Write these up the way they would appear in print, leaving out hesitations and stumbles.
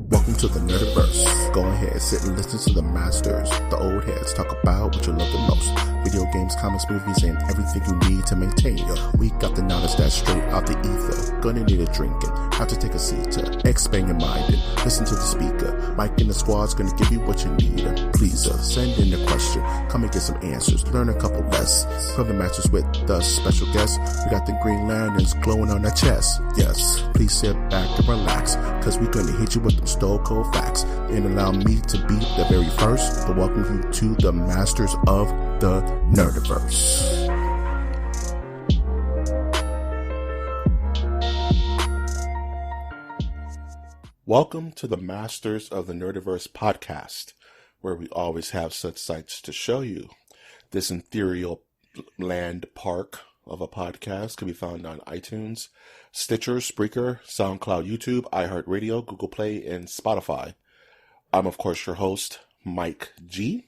Welcome to the Nerdiverse. Go ahead, sit and listen to the masters, the old heads, talk about what you love the most. Video games, comics, movies, and everything you need to maintain your week. Got the knowledge that's straight out the ether. Gonna need a drink and have to take a seat to expand your mind and listen to the speaker. Mike and the squad's gonna give you what you need. Please send in a question, come and get some answers, learn a couple lessons from the masters with the special guests. We got the Green Lanterns glowing on their chest. Yes, please sit back and relax, cause we're gonna hit you with them stone cold facts. And allow me to be the very first to welcome you to the masters of the Nerdiverse. Welcome to the Masters of the Nerdiverse podcast, where we always have such sights to show you. This ethereal land park of a podcast can be found on iTunes, Stitcher, Spreaker, SoundCloud, YouTube, iHeartRadio, Google Play, and Spotify. I'm, of course, your host, Mike G.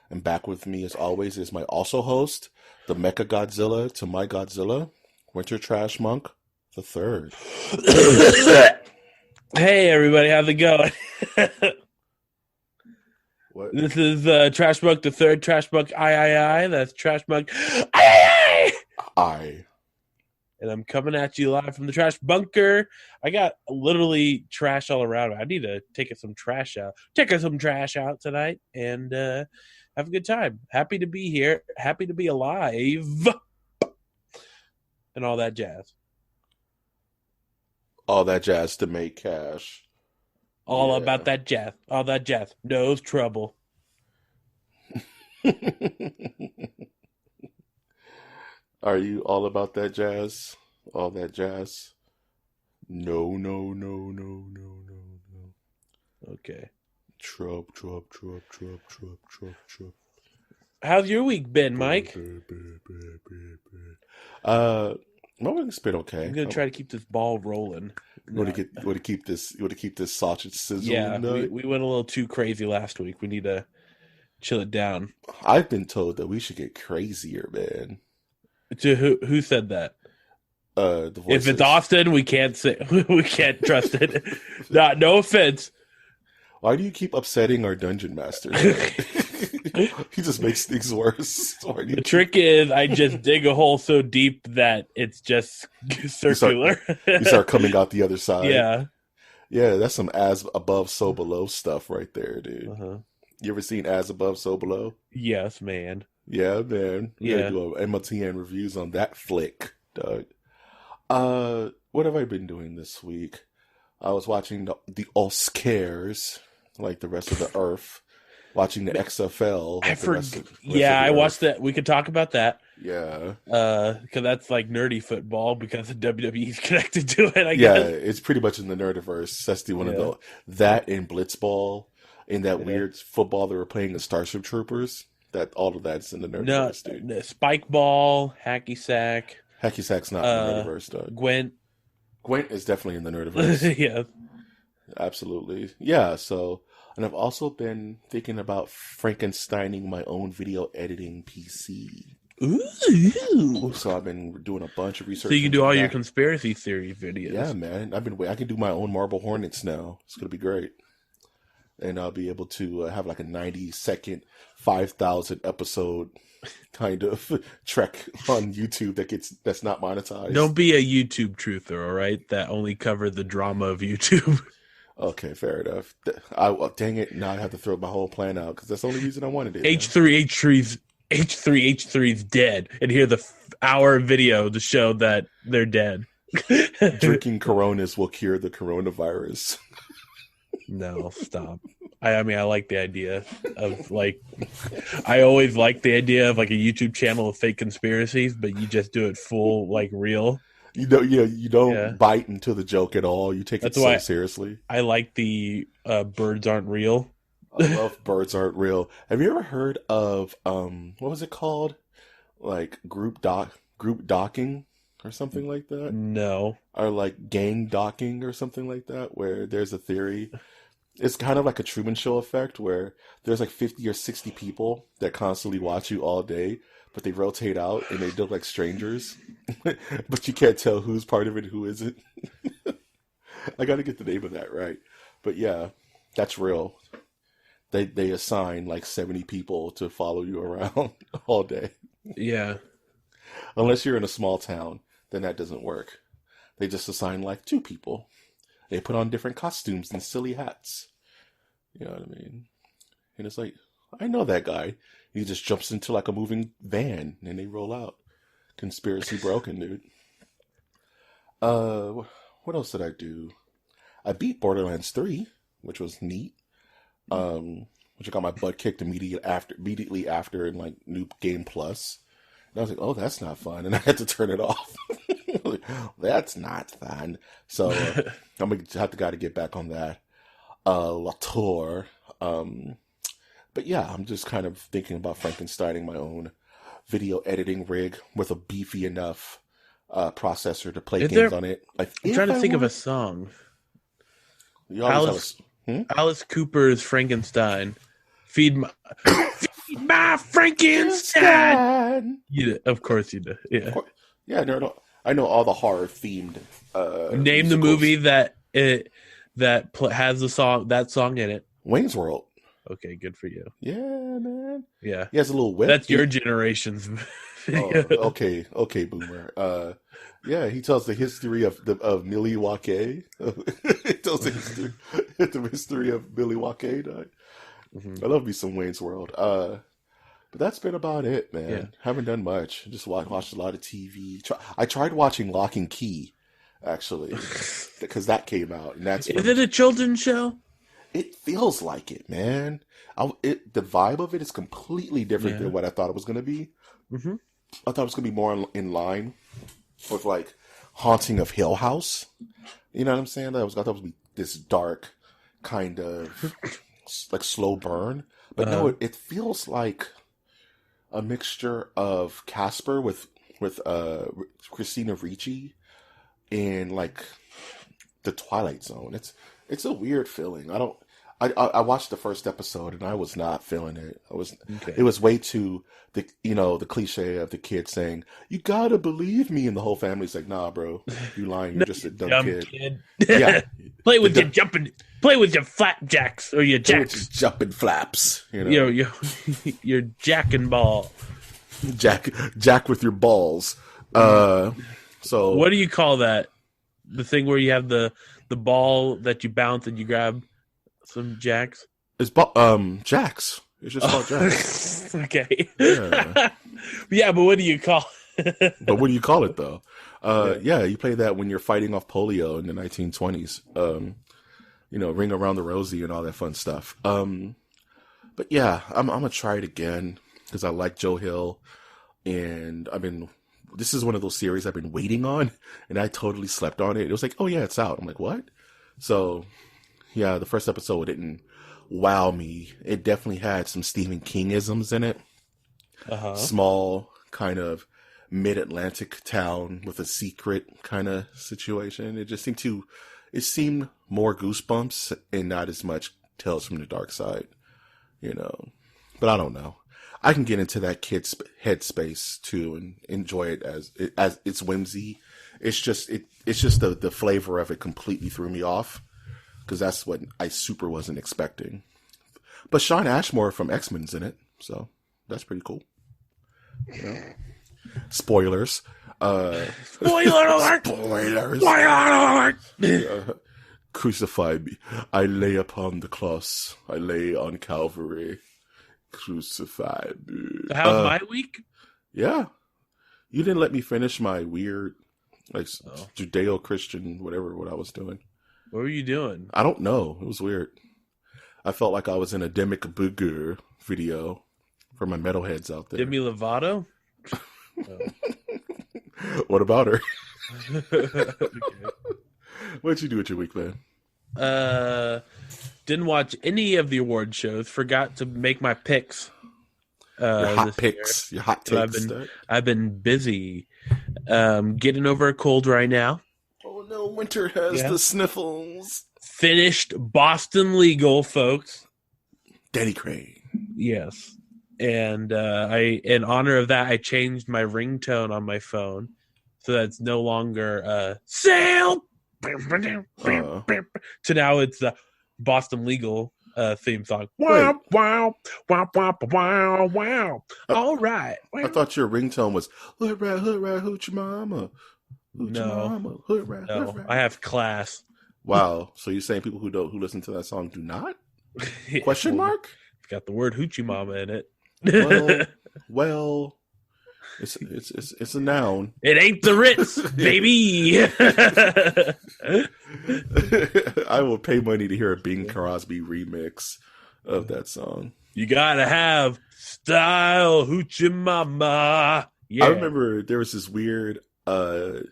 And back with me, as always, is my also host, the Mecha Godzilla to my Godzilla, Winter Trash Monk the Third. Hey, everybody, how's it going? What? This is Trash Monk the Third, Trash Monk I. That's Trash Monk I. And I'm coming at you live from the trash bunker. I got literally trash all around. I need to take some trash out. Take some trash out tonight and have a good time. Happy to be here. Happy to be alive. And all that jazz. All that jazz to make cash. All about that jazz. All that jazz. No trouble. Are you all about that jazz? All that jazz? No. Okay. Trub. How's your week been, Mike? My week's been okay. I'm gonna try to keep this ball rolling. You want to keep this sausage sizzling? Yeah, we went a little too crazy last week. We need to chill it down. I've been told that we should get crazier, man. To who said that? The voices. If it's Austin, we can't say we can't trust it. No offense. Why do you keep upsetting our dungeon master? He just makes things worse. The trick is, I just dig a hole so deep that it's just circular. You start coming out the other side. Yeah, that's some as above, so below stuff right there, dude. Uh-huh. You ever seen as above, so below? Yes, man. Yeah, man. We gotta do a MOTN reviews on that flick, Doug. What have I been doing this week? I was watching the Oscars, like the rest of the earth. Watching the XFL. I watched that. We could talk about that. Yeah. Because that's like nerdy football because the WWE's connected to it, I guess. guess. Yeah, it's pretty much in the nerdiverse. That's the one of the that and Blitzball and that weird football that were playing the Starship Troopers. That all of that's in the nerdiverse, dude. No, spike ball, hacky sack. Hacky sack's not in the nerdiverse, Doug. Gwent is definitely in the nerdiverse. Yeah. Absolutely. Yeah, so... And I've also been thinking about Frankensteining my own video editing PC. Ooh. So I've been doing a bunch of research. So you can do all your conspiracy theory videos. Yeah, man. I can do my own Marble Hornets now. It's going to be great. And I'll be able to have like a 90-second, 5,000 episode kind of trek on YouTube that's not monetized. Don't be a YouTube truther, all right? That only cover the drama of YouTube. Okay, fair enough. Dang it, now I have to throw my whole plan out because that's the only reason I wanted it. H3's dead, and hear the hour video to show that they're dead. Drinking Coronas will cure the coronavirus. No, stop. I mean, I like the idea of I always like the idea of like a YouTube channel of fake conspiracies, but you just do it full, like real. You don't bite into the joke at all. You take it so seriously. I like the birds aren't real. I love birds aren't real. Have you ever heard of what was it called? Like group docking or something like that? No. Or like gang docking or something like that, where there's a theory. It's kind of like a Truman Show effect where there's like 50 or 60 people that constantly watch you all day, but they rotate out and they look like strangers. But you can't tell who's part of it and who isn't. I got to get the name of that right. But yeah, that's real. They assign like 70 people to follow you around all day. Yeah. Unless you're in a small town, then that doesn't work. They just assign like 2 people. They put on different costumes and silly hats. You know what I mean? And it's like, I know that guy. He just jumps into like a moving van and they roll out. Conspiracy broken, dude. What else did I do? I beat Borderlands 3, which was neat. Which I got my butt kicked immediately after in like New Game Plus. And I was like, oh, that's not fun. And I had to turn it off. Like, that's not fun. So I'm going to have to get back on that. Latour. But yeah, I'm just kind of thinking about Frankensteining my own video editing rig with a beefy enough processor to play games on it. I'm trying to think of a song. Alice Cooper's Frankenstein. Feed my Frankenstein. You do. Of course you do. Yeah. Yeah, no, I know all the horror themed. Name musicals. The movie that has that song in it. Wayne's World. Okay, good for you. Yeah, man. Yeah, he has a little whip. That's your generation's video. Oh, okay, boomer. Yeah, he tells the history of Milwaukee. He tells the history of Milwaukee. Mm-hmm. I love me some Wayne's World. But that's been about it, man. Yeah. Haven't done much. Just watched a lot of TV. I tried watching Lock and Key, actually, because that came out. And is it a children's show? It feels like it, man. The vibe of it is completely different than what I thought it was going to be. Mm-hmm. I thought it was going to be more in line with like Haunting of Hill House. You know what I'm saying? I thought it would be this dark kind of like slow burn. But no, it feels like a mixture of Casper with Christina Ricci and like the Twilight Zone. It's a weird feeling. I watched the first episode and I was not feeling it. It was way too the cliche of the kid saying, "You gotta believe me," and the whole family's like, "Nah, bro, you lying. You're just a dumb kid." Yeah, play with your flapjacks or your jacks. Jumping flaps. You know, your jack and ball. Jack with your balls. So what do you call that? The thing where you have the ball that you bounce and you grab some jacks? It's jacks. It's just called jacks. Okay. Yeah, but what do you call it? But what do you call it, though? You play that when you're fighting off polio in the 1920s. Ring around the rosy and all that fun stuff. But yeah, I'm going to try it again because I like Joe Hill. And this is one of those series I've been waiting on, and I totally slept on it. It was like, oh yeah, it's out. I'm like, what? So, yeah, the first episode didn't wow me. It definitely had some Stephen King-isms in it. Uh-huh. Small, kind of mid-Atlantic town with a secret kind of situation. It just seemed more Goosebumps and not as much Tales from the Dark Side, But I don't know. I can get into that kid's headspace too and enjoy it as its whimsy. It's just the flavor of it completely threw me off because that's what I super wasn't expecting. But Sean Ashmore from X-Men's in it, so that's pretty cool. Spoilers. Spoiler alert! Spoilers. Spoiler alert! Crucify me. I lay upon the cross. I lay on Calvary. Crucified. How's my week? Yeah. You didn't let me finish my weird, Judeo-Christian, what I was doing. What were you doing? I don't know. It was weird. I felt like I was in a Demi Booger video for my metalheads out there. Demi Lovato? What about her? Okay. What'd you do with your week, man? Didn't watch any of the award shows. Forgot to make my picks. Your hot picks. Your hot takes. I've been busy getting over a cold right now. Oh no, Winter has the sniffles. Finished Boston Legal, folks. Danny Crane. Yes. And in honor of that, I changed my ringtone on my phone so that it's no longer sail. So now it's Boston Legal theme song. Wow, wow, wow, wow, wow, wow. All right. I thought your ringtone was hood rat, hoochie mama. Hoochie mama, hood rat, no. hood rat. I have class. Wow. So you're saying people who listen to that song do not? Question mark? It's got the word hoochie mama in it. Well, it's a noun. It ain't the Ritz, baby. I will pay money to hear a Bing Crosby remix of that song. You gotta have style, hoochie mama. Yeah. I remember there was this weird version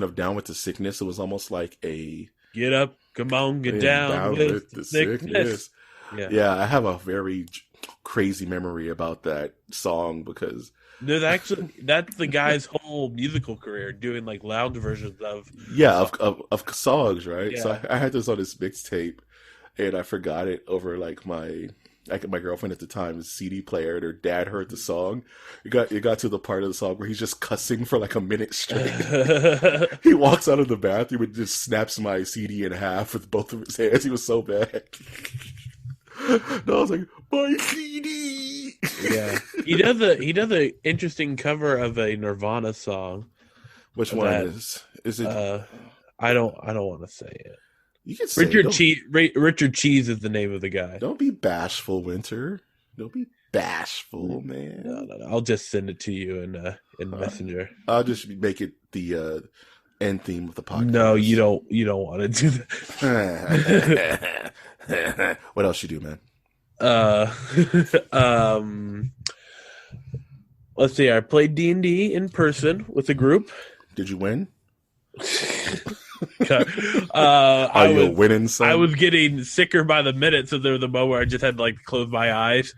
of Down with the Sickness. It was almost like a get up, come on, get down with the sickness. Yeah, I have a very crazy memory about that song because that's the guy's whole musical career, doing like lounge versions of songs, right? Yeah. So I had this on this mixtape, and I forgot it over like my girlfriend at the time's CD player, and her dad heard the song. It got to the part of the song where he's just cussing for like a minute straight. He walks out of the bathroom and just snaps my CD in half with both of his hands. He was so bad. And I was like, my CD. Yeah, he does a interesting cover of a Nirvana song. Which one is it? I don't want to say it. You can say Richard Cheese is the name of the guy. Don't be bashful, Winter. Don't be bashful, man. No. I'll just send it to you in Messenger. I'll just make it the end theme of the podcast. No, you don't want to do that. What else you do, man? Let's see. I played D&D in person with a group. Did you win? Are you winning? Son? I was getting sicker by the minute, so there was a moment where I just had to like close my eyes.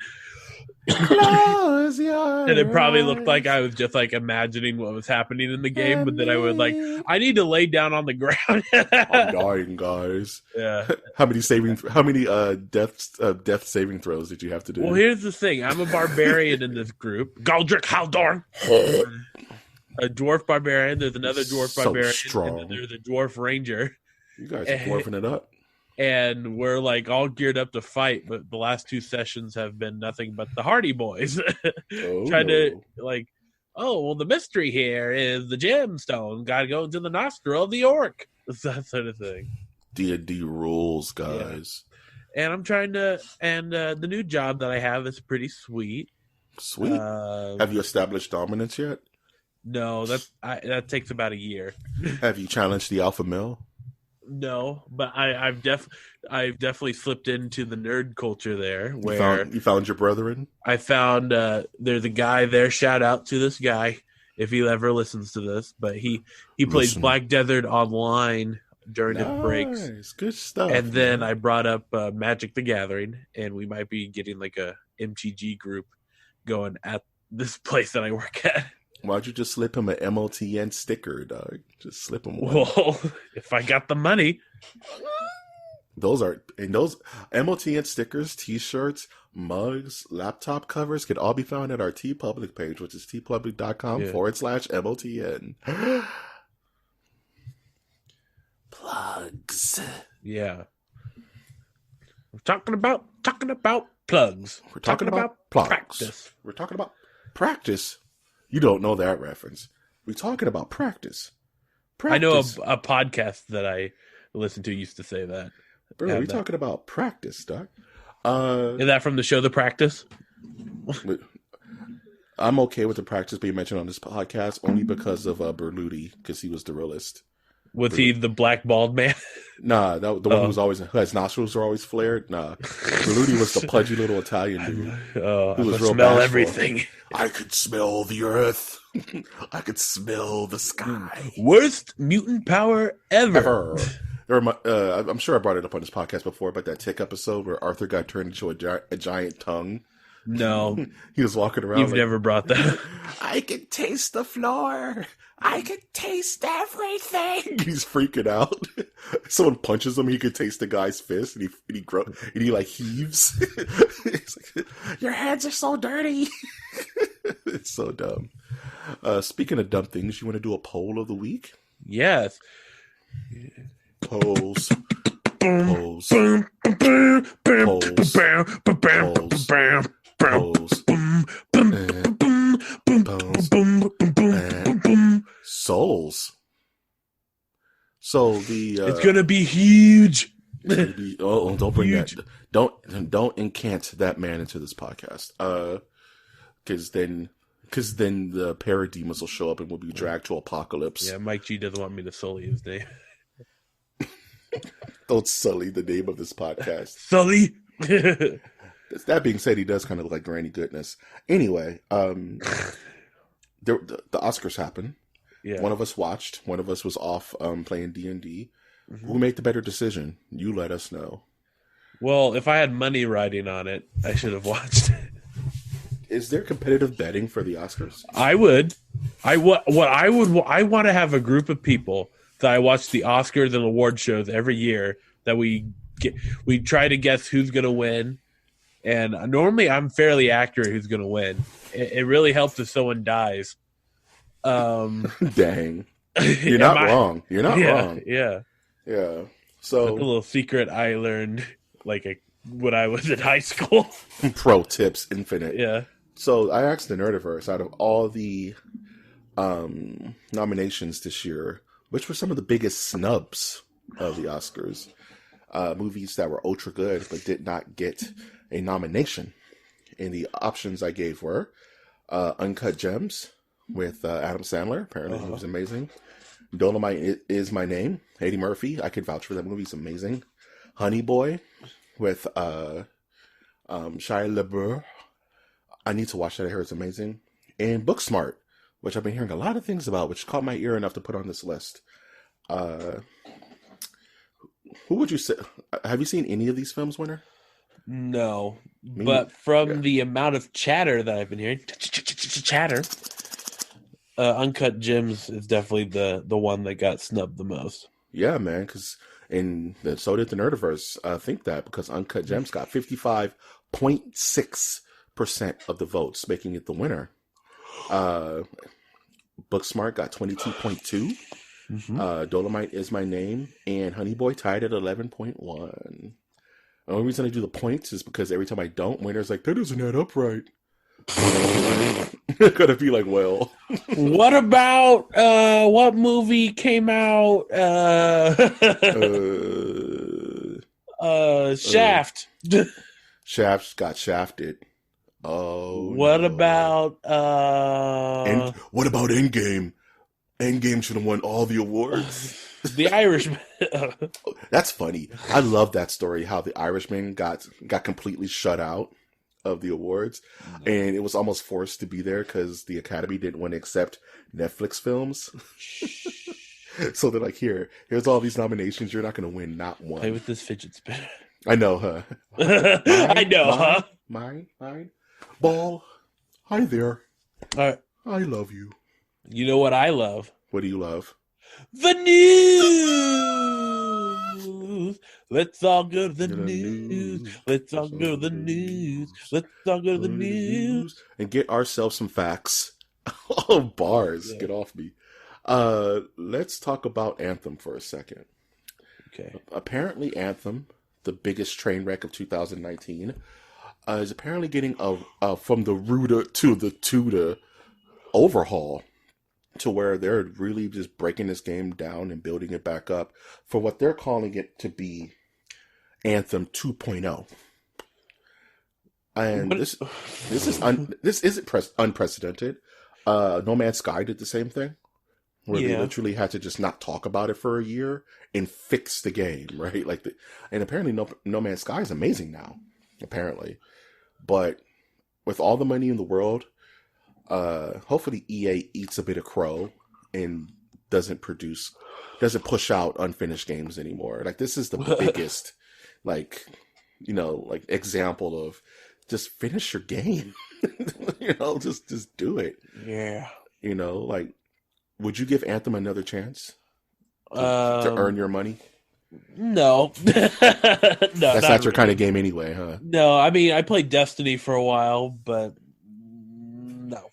Close your and it probably looked like I was just like imagining what was happening in the game, but then I would like, I need to lay down on the ground. I'm dying, guys. Yeah. How many death saving throws did you have to do? Well, here's the thing. I'm a barbarian in this group. Galdrick Haldorn. A dwarf barbarian. There's another dwarf barbarian. Strong. And then there's a dwarf ranger. You guys are dwarfing it up. And we're like all geared up to fight, but the last two sessions have been nothing but the Hardy Boys trying to like, the mystery here is the gemstone got to go into the nostril of the orc. It's that sort of thing. D&D rules, guys. Yeah. And I'm trying to, the new job that I have is pretty sweet. Sweet. Have you established dominance yet? No, that takes about a year. Have you challenged the alpha male? No, but I've definitely slipped into the nerd culture there. Where you found your brethren? I found there's a guy there. Shout out to this guy if he ever listens to this. But he plays Black Desert online during his breaks. Good stuff. And then I brought up Magic the Gathering, and we might be getting like a MTG group going at this place that I work at. Why'd you just slip him an MOTN sticker, dog? Just slip him one. Well, if I got the money. Those MOTN stickers, t-shirts, mugs, laptop covers can all be found at our TeePublic page, which is tpublic.com/MOTN. Plugs. Yeah. We're talking about plugs. We're talking about plugs. Practice. We're talking about practice. You don't know that reference. We're talking about practice. I know a podcast that I listen to used to say that. Bro, we're talking about practice, Doc. Is that from the show The Practice? I'm okay with the practice being mentioned on this podcast only because of Berluti, because he was the realist. Was he the black bald man? Nah, the one who his nostrils were always flared. Nah, Berluti was the pudgy little Italian dude. Who was real smell bashful. Everything. I could smell the earth. I could smell the sky. Worst mutant power ever. I'm sure I brought it up on this podcast before, but that Tick episode where Arthur got turned into a giant tongue. No. He was walking around. You've never brought that. I can taste the floor. I can taste everything. He's freaking out. Someone punches him. He could taste the guy's fist, and he like heaves. He's like, your hands are so dirty. It's so dumb. Speaking of dumb things, you want to do a poll of the week? Yes. Polls. Pose. Souls. So it's gonna be huge. It's gonna be, don't bring Huge. that. Don't incant that man into this podcast. Because then the parademons will show up and we'll be dragged to apocalypse. Yeah, Mike G doesn't want me to sully his name. Don't sully the name of this podcast. Sully. That being said, he does kind of look like Granny Goodness. Anyway, the Oscars happened. Yeah. One of us watched. One of us was off playing D&D. Mm-hmm. Who made the better decision? You let us know. Well, if I had money riding on it, I should have watched it. Is there competitive betting for the Oscars? I would. I want to have a group of people that I watch the Oscars and award shows every year that we try to guess who's going to win. And normally I'm fairly accurate who's going to win. It really helps if someone dies. Dang. You're not wrong. You're not wrong. Yeah. Yeah. So that's a little secret I learned when I was in high school. Pro tips infinite. Yeah. So I asked the Nerdiverse, out of all the nominations this year, which were some of the biggest snubs of the Oscars? Movies that were ultra good but did not get a nomination. And the options I gave were Uncut Gems with Adam Sandler. Apparently he was amazing. Dolomite is My Name. Eddie Murphy. I could vouch for that movie. It's amazing. Honey Boy with Shia LaBeouf. I need to watch that. I heard it's amazing. And Booksmart, which I've been hearing a lot of things about, which caught my ear enough to put on this list. Who would you say? Have you seen any of these films, Winner? No, but from the amount of chatter that I've been hearing, chatter, Uncut Gems is definitely the one that got snubbed the most. Yeah, man, because so did the Nerdiverse think that, because Uncut Gems got 55.6% of the votes, making it the winner. Booksmart got 22.2%. Mm-hmm. Dolomite is My Name, and Honey Boy tied at 11.1%. The only reason I do the points is because every time I don't, Winner's like, that doesn't add up right. Gotta be like, well. What about what movie came out? Shaft. Shaft got shafted. Oh. What about and what about Endgame? Endgame should have won all the awards. The Irishman. That's funny. I love that story, how the Irishman got completely shut out of the awards, and it was almost forced to be there because the Academy didn't want to accept Netflix films. So they're like, here's all these nominations. You're not going to win not one. Play with this fidget spinner. I know, huh? Mine. Ball. Hi there. I love you. You know what I love? What do you love? The news. Let's all go to the news. Let's all go to the news. Let's all go to the news. And get ourselves some facts. Oh, bars. Yeah. Get off me. Let's talk about Anthem for a second. Okay. Apparently Anthem, the biggest train wreck of 2019, is apparently getting a from the rooter to the tutor overhaul, to where they're really just breaking this game down and building it back up for what they're calling it to be Anthem 2.0. And this isn't unprecedented. No Man's Sky did the same thing, where they literally had to just not talk about it for a year and fix the game, right? And apparently No Man's Sky is amazing now, apparently. But with all the money in the world, hopefully EA eats a bit of crow and doesn't push out unfinished games anymore. This is the biggest, example of just finish your game. Just do it. Yeah. Would you give Anthem another chance to earn your money? No. That's not your kind of game anyway, huh? No, I mean, I played Destiny for a while, but no.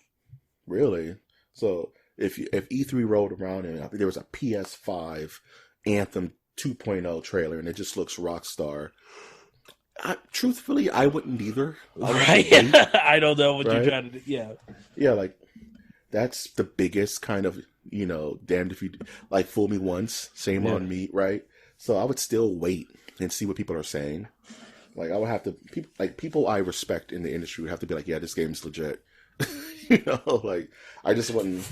Really? So if E3 rolled around and there was a PS5 Anthem 2.0 trailer, and it just looks rock star. Truthfully, I wouldn't either. Right? I don't know what you're trying to do. Yeah. Yeah, like, that's the biggest kind of, damned if you, like, fool me once, shame on me, right? So I would still wait and see what people are saying. Like, I would have to, people I respect in the industry would have to be like, yeah, this game's legit. Like, I just wouldn't,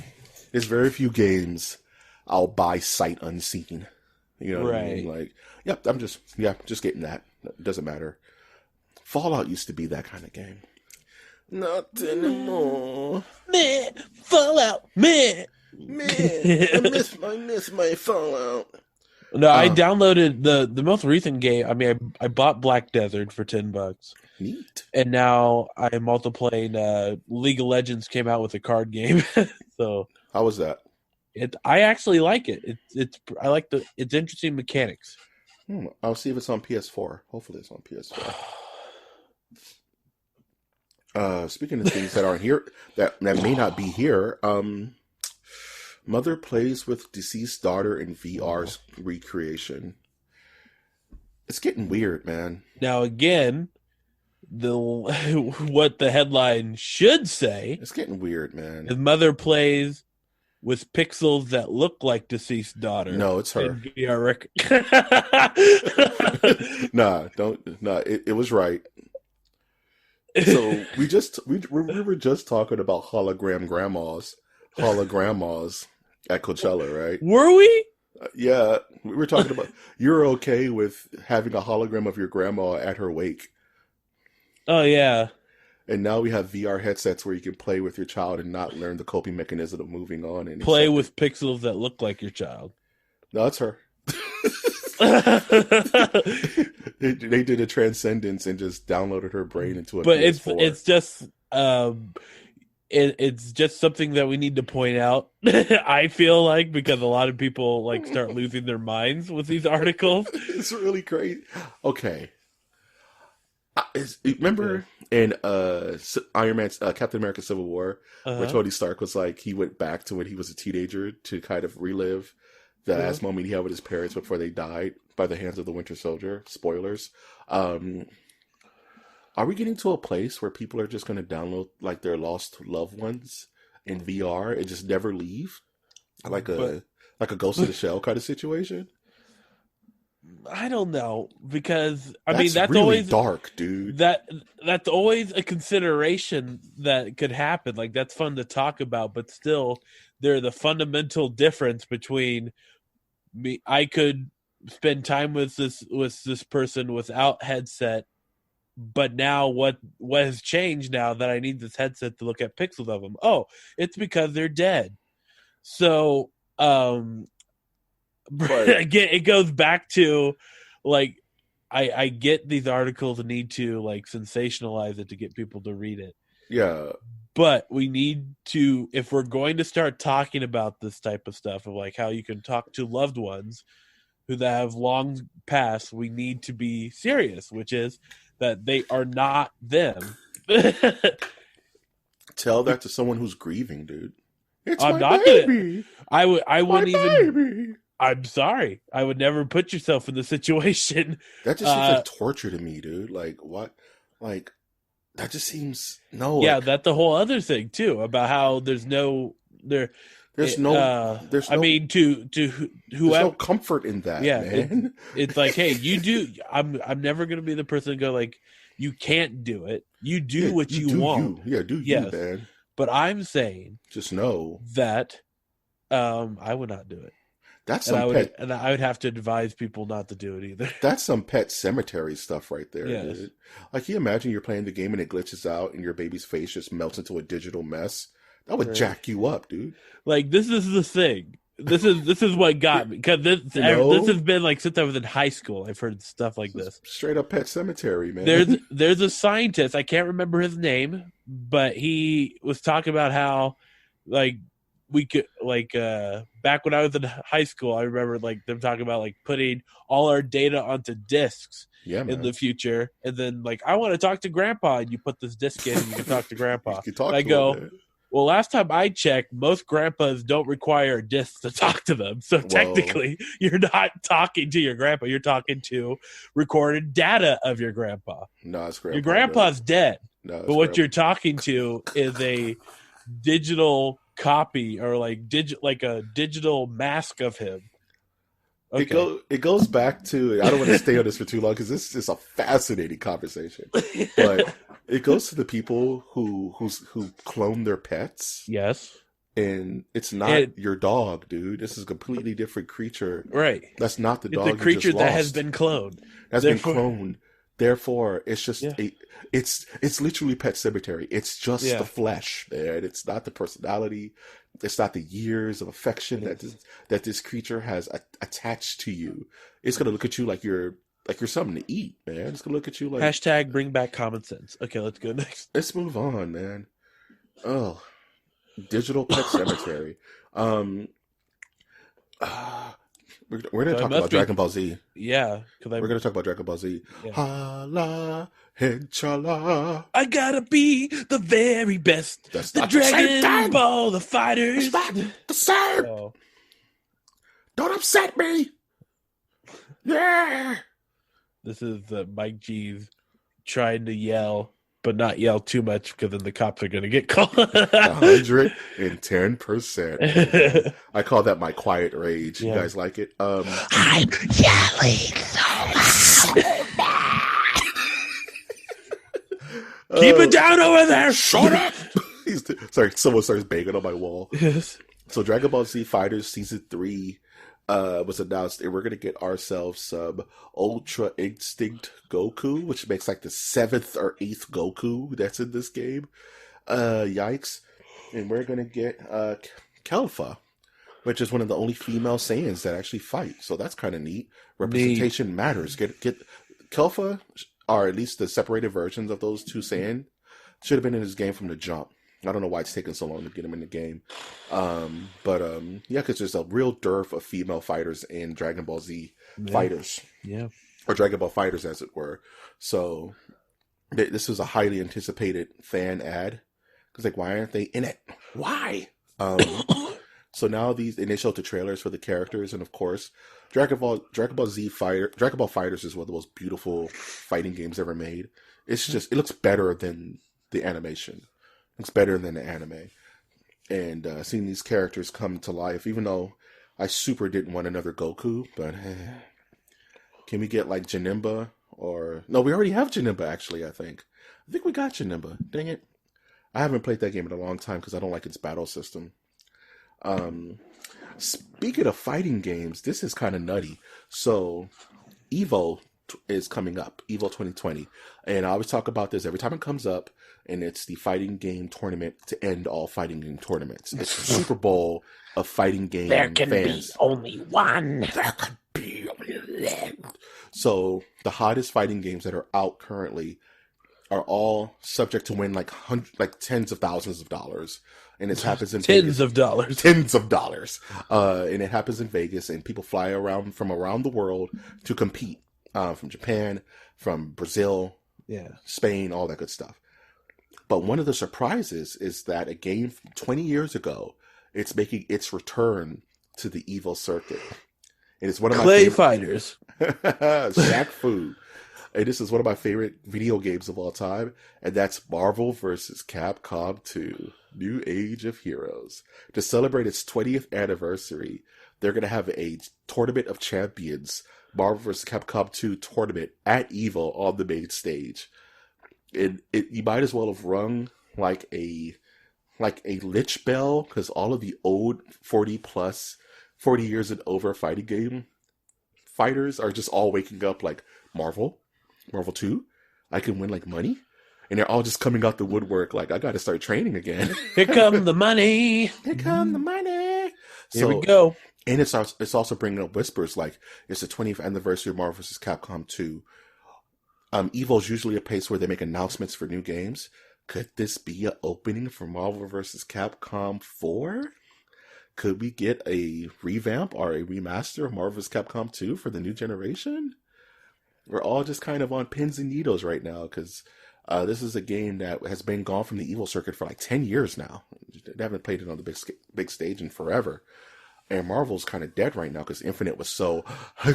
there's very few games I'll buy sight unseen. You know what I mean? Like, yep, I'm just getting that. It doesn't matter. Fallout used to be that kind of game. Not anymore. Man, Fallout, man. I miss my Fallout. No, I downloaded the most recent game. I mean, I bought Black Desert for $10. Neat. And now I'm also playing League of Legends. Came out with a card game. So how was that? I actually like it. I like it's interesting mechanics. I'll see if it's on PS4. Hopefully it's on PS4. Speaking of things that aren't here, that may not be here, mother plays with deceased daughter in VR's recreation. It's getting weird, man. Now again, what the headline should say. It's getting weird, man. His mother plays with pixels that look like deceased daughter. No, it's her. VR it was right. So we were just talking about hologram grandmas at Coachella, right? Were we? Yeah, we were talking about you're okay with having a hologram of your grandma at her wake. Oh yeah. And now we have VR headsets where you can play with your child and not learn the coping mechanism of moving on and play with pixels that look like your child. No, it's her. They did a transcendence and just downloaded her brain into a. But PS4. It's just something that we need to point out. I feel like because a lot of people like start losing their minds with these articles. It's really great. Okay. Remember in Iron Man, Captain America: Civil War, where Tony Stark was like he went back to when he was a teenager to kind of relive the last moment he had with his parents before they died by the hands of the Winter Soldier. Spoilers. Are we getting to a place where people are just going to download like their lost loved ones in VR and just never leave, like a Ghost in the Shell kind of situation? I don't know because that's really always dark, dude. That's always a consideration that could happen. Like that's fun to talk about, but still, there's the fundamental difference between me. I could spend time with this person without headset, but now what has changed now that I need this headset to look at pixels of them? Oh, it's because they're dead. So, again, it goes back to like I get these articles need to like sensationalize it to get people to read it. Yeah. But we need to, if we're going to start talking about this type of stuff of like how you can talk to loved ones who have long passed, we need to be serious, which is that they are not them. Tell that to someone who's grieving, dude. I'm not baby. I wouldn't even. Baby. I'm sorry. I would never put yourself in the situation. That just seems like torture to me, dude. Like what? Like that just seems no. Yeah, like, that's the whole other thing too about how there's no. I mean, to whoever, there's no comfort in that. Yeah, man. It's like, hey, you do. I'm never gonna be the person to go like, you can't do it. You do what you want. Do you, man. But I'm saying, just know that I would not do it. That's I would have to advise people not to do it either. That's some Pet Sematary stuff right there, yes. Dude. Like, you imagine you're playing the game and it glitches out and your baby's face just melts into a digital mess? That would jack you up, dude. Like, this is the thing. This is what got me. Because this has been, like, since I was in high school, I've heard stuff like this. Straight up Pet Sematary, man. There's a scientist, I can't remember his name, but he was talking about how, like, we could back when I was in high school, I remember like them talking about like putting all our data onto discs in the future, and then like I want to talk to Grandpa, and you put this disc in, and you can talk to Grandpa. I go, Well, last time I checked, most grandpas don't require a disc to talk to them. So technically, you're not talking to your grandpa. You're talking to recorded data of your grandpa. No, it's grandpa. Your grandpa's dead. No, but what you're talking to is a digital copy or like a digital mask of him. Okay. It goes back to, I don't want to stay on this for too long because this is a fascinating conversation. But it goes to the people who clone their pets. Yes. And it's not your dog, dude. This is a completely different creature. Right. That's not the dog. It's a creature that has been cloned. Been cloned. Therefore, it's just it's literally Pet Sematary. It's just the flesh, man. It's not the personality. It's not the years of affection that this creature has attached to you. It's gonna look at you like you're something to eat, man. It's gonna look at you like hashtag bring back common sense. Okay, let's go next. Let's move on, man. Oh, digital Pet Sematary. We're going to talk about Dragon Ball Z. Yeah. We're going to talk about Dragon Ball Z. Yeah. Hala, Henchala. I gotta be the very best. That's the Dragon Ball, the fighters. It's not the same. Oh. Don't upset me. Yeah. This is Mike G's trying to yell, but not yell too much because then the cops are going to get called. 110%. I call that my quiet rage. You guys like it? I'm yelling so loud. Keep it down over there. Shut up. Sorry, someone starts banging on my wall. Yes. So Dragon Ball Z Fighters Season 3 was announced, and we're going to get ourselves some Ultra Instinct Goku, which makes like the 7th or 8th Goku that's in this game. Yikes. And we're going to get Kelfa, which is one of the only female Saiyans that actually fight. So that's kind of neat. Representation matters. Get Kelfa, or at least the separated versions of those two Saiyan, should have been in this game from the jump. I don't know why it's taking so long to get him in the game. Because there's a real dearth of female fighters in Dragon Ball Z Fighters. Yeah. Or Dragon Ball FighterZ, as it were. So, this was a highly anticipated fan ad. Because, like, why aren't they in it? Why? So now they showed the trailers for the characters, and of course, Dragon Ball FighterZ is one of the most beautiful fighting games ever made. It looks better than the animation. It's better than the anime. And seeing these characters come to life, even though I super didn't want another Goku, but can we get like Janemba? No, we already have Janemba, actually, I think we got Janemba. Dang it. I haven't played that game in a long time because I don't like its battle system. Speaking of fighting games, this is kind of nutty. So, Evo is coming up, Evo 2020. And I always talk about this every time it comes up. And it's the fighting game tournament to end all fighting game tournaments. It's the Super Bowl of fighting game fans. There can be only one. There can be only one. So the hottest fighting games that are out currently are all subject to win like tens of thousands of dollars. And it happens in tens of dollars. Tens of dollars. And it happens in Vegas, and people fly around from around the world to compete. From Japan, from Brazil, Spain, all that good stuff. But one of the surprises is that a game from 20 years ago, it's making its return to the Evo circuit. And it's one of my fighters. Shaq Fu. And this is one of my favorite video games of all time. And that's Marvel vs. Capcom 2, New Age of Heroes. To celebrate its 20th anniversary, they're going to have a Tournament of Champions, Marvel vs. Capcom 2 tournament at Evo on the main stage. And you might as well have rung like a Lich Bell, because all of the old 40 years and over fighting game fighters are just all waking up like, Marvel 2, I can win like money, and they're all just coming out the woodwork like, I got to start training again. Here come the money. Here come the money. Here we go. And it's also bringing up whispers like it's the 20th anniversary of Marvel vs. Capcom 2. Evo's usually a place where they make announcements for new games. Could this be an opening for Marvel vs. Capcom 4? Could we get a revamp or a remaster of Marvel vs. Capcom 2 for the new generation? We're all just kind of on pins and needles right now because This is a game that has been gone from the Evo circuit for like 10 years now. They haven't played it on the big stage in forever. And Marvel's kind of dead right now because Infinite was so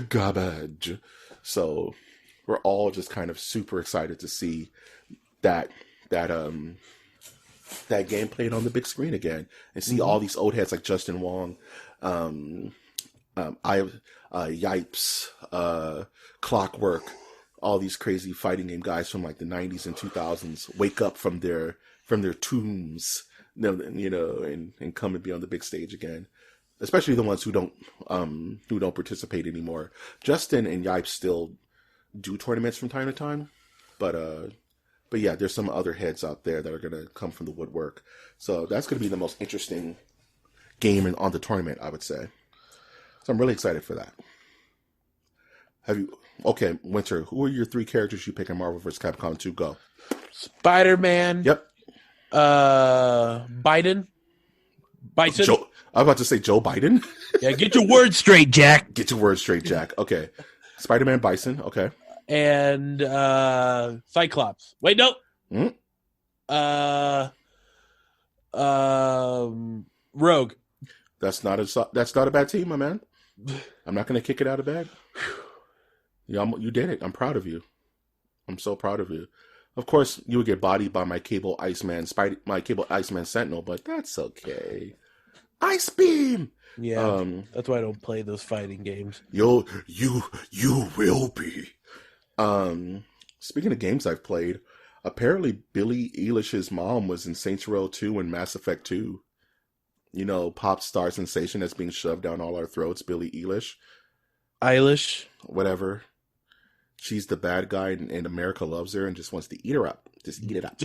garbage. So we're all just kind of super excited to see that game played on the big screen again and see all these old heads like Justin Wong, Yipes, Clockwork, all these crazy fighting game guys from like the 90s and 2000s wake up from their tombs, and come and be on the big stage again. Especially the ones who don't participate anymore. Justin and Yipes still do tournaments from time to time, but yeah, there's some other heads out there that are gonna come from the woodwork. So that's gonna be the most interesting game on the tournament, I would say. So I'm really excited for that. Okay, Winter, who are your 3 characters you pick in Marvel vs. Capcom 2? Go. Spider-Man. Yep. Bison. I was about to say Joe Biden. Yeah, get your words straight, Jack. Get your words straight, Jack. Okay. Spider-Man, Bison. Okay. And Cyclops. Wait, no. Rogue. That's not a bad team, my man. I'm not going to kick it out of bed. You did it. I'm proud of you. I'm so proud of you. Of course, you would get bodied by my Cable Iceman Sentinel, but that's okay. Ice Beam. Yeah, that's why I don't play those fighting games. You will be. Speaking of games I've played, apparently Billie Eilish's mom was in Saints Row 2 and Mass Effect 2. Pop star sensation that's being shoved down all our throats, Billie Eilish. Whatever. She's the bad guy, and America loves her and just wants to eat her up. Just eat it up.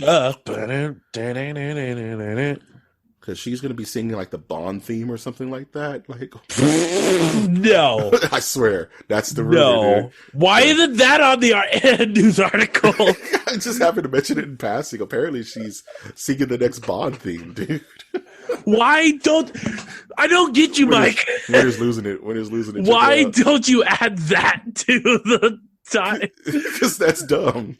Because she's going to be singing like the Bond theme or something like that. Like, no. I swear. That's the rumor. No. Dude. Why isn't that on the news article? I just happened to mention it in passing. Apparently she's singing the next Bond theme, dude. I don't get you, Mike. Winter's losing it. Why don't you add that to the time? Because that's dumb.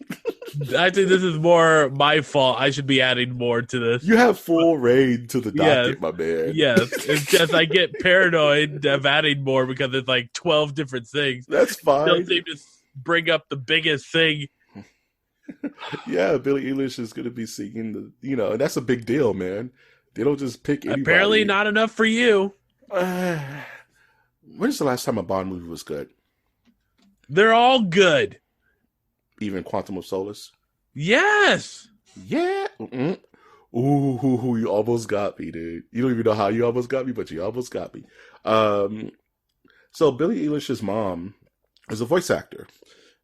I think this is more my fault. I should be adding more to this. You have full reign to the docket, my man. Yes. It's just I get paranoid of adding more because it's like 12 different things. That's fine. Don't seem to bring up the biggest thing. Yeah, Billie Eilish is going to be singing and that's a big deal, man. They don't just pick anybody. Apparently not enough for you. When's the last time a Bond movie was good? They're all good. Even Quantum of Solace? Yes. Yeah. Mm-mm. Ooh, you almost got me, dude. You don't even know how you almost got me, but you almost got me. So Billie Eilish's mom is a voice actor,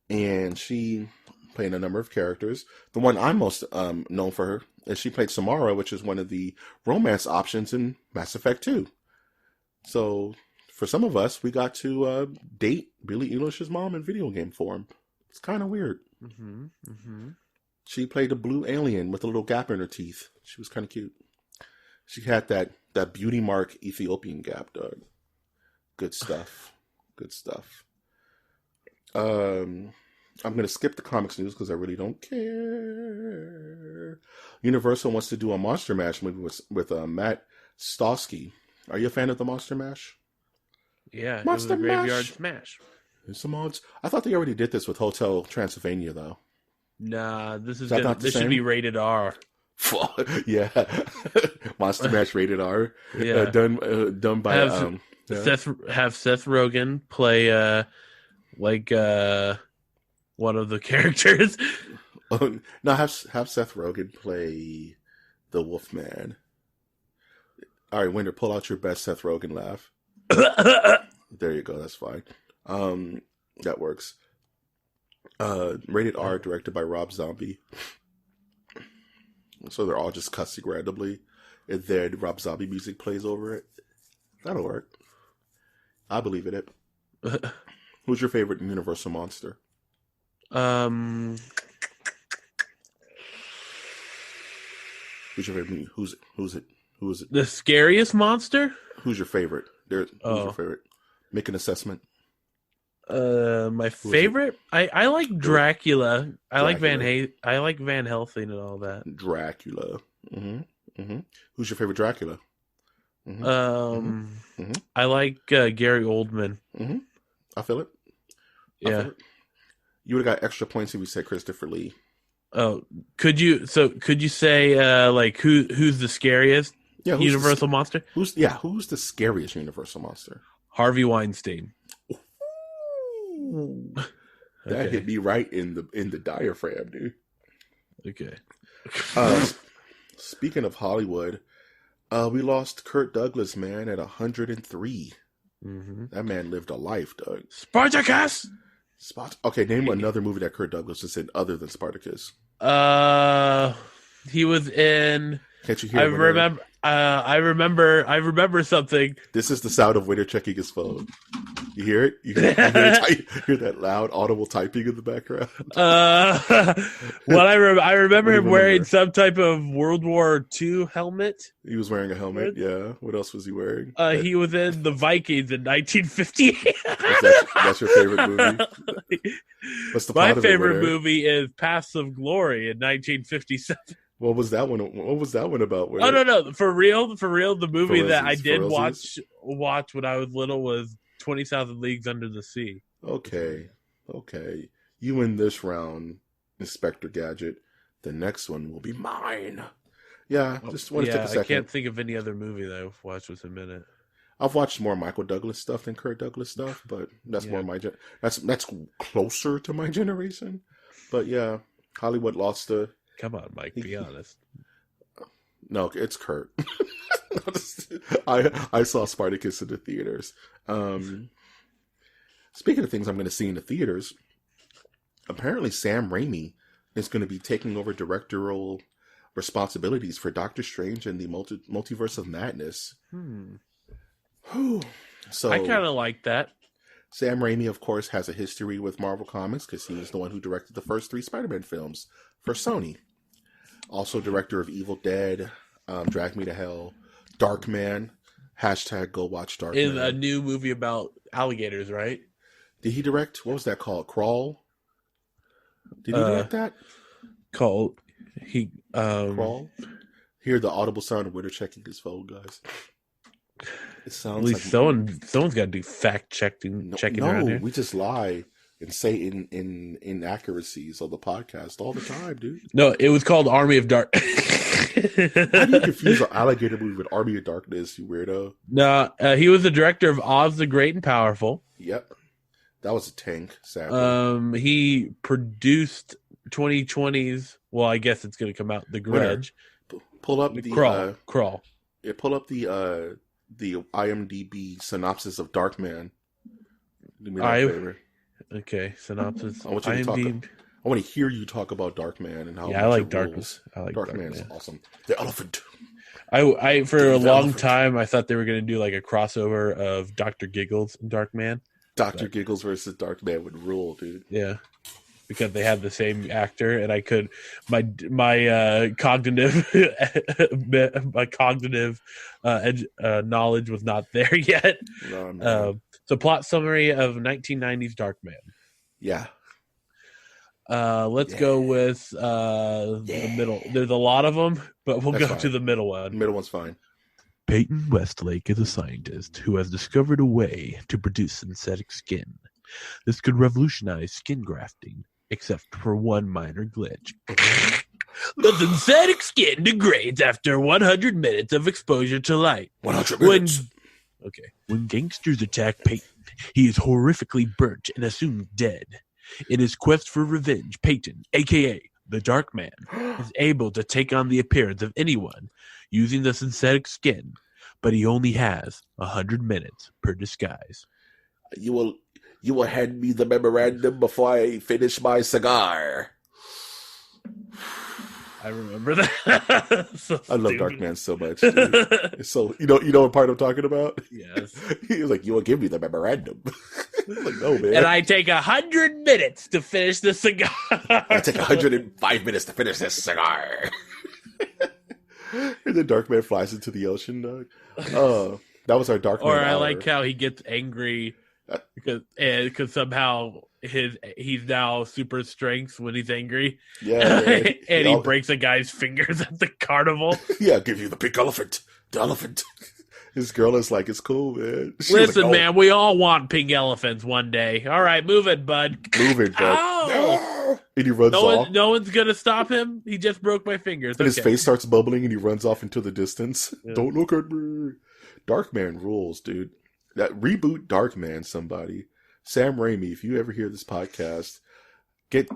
and she played a number of characters. The one I'm most known for her is she played Samara, which is one of the romance options in Mass Effect 2. So for some of us, we got to date Billie Eilish's mom in video game form. It's kind of weird. Mm-hmm. Mm-hmm. She played a blue alien with a little gap in her teeth. She was kind of cute. She had that beauty mark Ethiopian gap, dog. Good stuff. Good stuff. I'm going to skip the comics news because I really don't care. Universal wants to do a Monster Mash movie with Matt Stosky. Are you a fan of the Monster Mash? Yeah, Monster it was a Graveyard Mash. Smash. There's some mods. I thought they already did this with Hotel Transylvania, though. Nah, this This should be rated R. Yeah, Monster Mash rated R. Yeah, done by Seth Rogen play one of the characters. No, have Seth Rogen play the Wolfman. All right, Winter, pull out your best Seth Rogen laugh. There you go. That's fine. That works. Rated R, directed by Rob Zombie. So they're all just cussing randomly, and then Rob Zombie music plays over it. That'll work. I believe in it. Who's your favorite Universal monster? Who's your favorite? Who's it? The scariest monster? Who's your favorite? Who's your favorite? Make an assessment. My favorite. I like Dracula. I like Dracula. I like Van Helsing and all that. Dracula. Who's your favorite Dracula? I like Gary Oldman. I feel it. Yeah. You would have got extra points if we said Christopher Lee. Oh, could you say like who's the scariest Universal monster? Who's the scariest Universal monster? Harvey Weinstein. That hit me right in the diaphragm, dude. Okay. Speaking of Hollywood, we lost Kirk-Douglas, man, at 103. That man lived a life, Doug. Spartacus. Okay, name another movie that Kirk-Douglas is in other than Spartacus. He was in. Can't you hear? I remember something. This is the sound of Winter checking his phone. You hear it? You hear that loud audible typing in the background? Well, I remember him wearing some type of World War II helmet. He was wearing a helmet, yeah. What else was he wearing? He was in The Vikings in 1958. That's your favorite movie? What's the plot of it? My favorite movie is Paths of Glory in 1957. What was that one? What was that one about? Oh no! For real, the movie that I did watch when I was little was 20,000 Leagues Under the Sea. Okay. You win this round, Inspector Gadget. The next one will be mine. Yeah, just want to take a second. I can't think of any other movie that I've watched with a minute. I've watched more Michael Douglas stuff than Kirk-Douglas stuff, but that's more my that's closer to my generation. But yeah, Hollywood lost the. Come on, Mike. Be honest. No, it's Kurt. I saw Spartacus in the theaters. Speaking of things I'm going to see in the theaters, apparently Sam Raimi is going to be taking over directorial responsibilities for Doctor Strange and the Multiverse of Madness. So I kind of like that. Sam Raimi, of course, has a history with Marvel Comics because he was the one who directed the first 3 Spider-Man films for Sony. Also director of Evil Dead, Drag Me to Hell, Darkman, #, go watch Darkman. In a new movie about alligators, right? Did he direct, what was that called? Crawl? Did he direct that? Crawl. Hear the audible sound of Winter checking his phone, guys. It sounds at least like someone's got to do fact checking around here. We just lie and say inaccuracies on the podcast all the time, dude. No, it was called Army of Dark. How do you confuse an alligator movie with Army of Darkness, you weirdo? No, he was the director of Oz the Great and Powerful. Yep. That was a tank, sadly. He produced 2020's, well, I guess it's going to come out, The Grudge. Pull up the... Crawl. Yeah, pull up the IMDb synopsis of Darkman. Do me that favor. Okay, synopsis. I want to hear you talk about Darkman and how. Yeah, I like Darkness. I like Darkman is awesome. The elephant. I for a long time I thought they were going to do like a crossover of Dr. Giggles and Darkman. Dr. Giggles versus Darkman would rule, dude. Yeah, because they had the same actor, and I could my cognitive knowledge was not there yet. So plot summary of 1990s Darkman. Yeah. Let's go with the middle. There's a lot of them, but we'll go to the middle one. The middle one's fine. Peyton Westlake is a scientist who has discovered a way to produce synthetic skin. This could revolutionize skin grafting, except for one minor glitch. The synthetic skin degrades after 100 minutes of exposure to light. 100 minutes. When gangsters attack Peyton, he is horrifically burnt and assumed dead. In his quest for revenge, Peyton, a.k.a. the Dark Man, is able to take on the appearance of anyone using the synthetic skin, but he only has 100 minutes per disguise. You will hand me the memorandum before I finish my cigar. I remember that. I love Darkman so much. So you know what part I'm talking about? Yes. He was like, "You will give me the memorandum." I'm like, no, man. And I take 100 minutes to finish the cigar. I take 105 minutes to finish this cigar. And then Darkman flies into the ocean, dog. That was our Darkman. Or I like how he gets angry because somehow he's now super strength when he's angry. Yeah, and he breaks a guy's fingers at the carnival. Yeah, I'll give you the pink elephant. The elephant. His girl is like, it's cool, man. Listen, like, man, we all want pink elephants one day. All right, move it, bud. Move it, bud. Oh! And he runs off. No one's going to stop him. He just broke my fingers. And his face starts bubbling and he runs off into the distance. Yeah. Don't look at me. Darkman rules, dude. That reboot Darkman, somebody. Sam Raimi, if you ever hear this podcast, get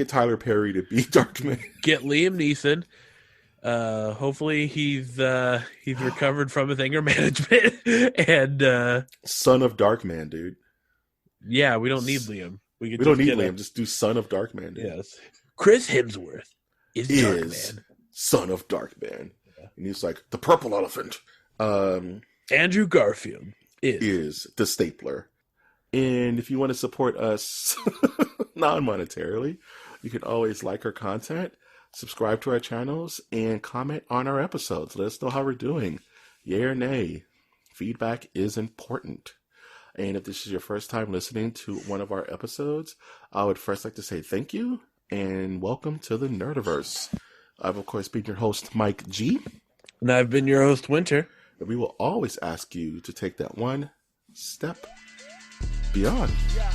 Tyler Perry to be Darkman. Get Liam Neeson. Hopefully he's recovered from his anger management and Son of Darkman, dude. Yeah, we don't need Liam. We don't need Liam. Just do Son of Darkman, dude. Yes. Chris Hemsworth is Darkman. Son of Darkman. Yeah. And he's like, the purple elephant. Andrew Garfield is the stapler. And if you want to support us non-monetarily, you can always like our content, subscribe to our channels, and comment on our episodes. Let us know how we're doing. Yay or nay. Feedback is important. And if this is your first time listening to one of our episodes, I would first like to say thank you and welcome to the Nerdiverse. I've, of course, been your host, Mike G. And I've been your host, Winter. And we will always ask you to take that one step beyond. Yeah.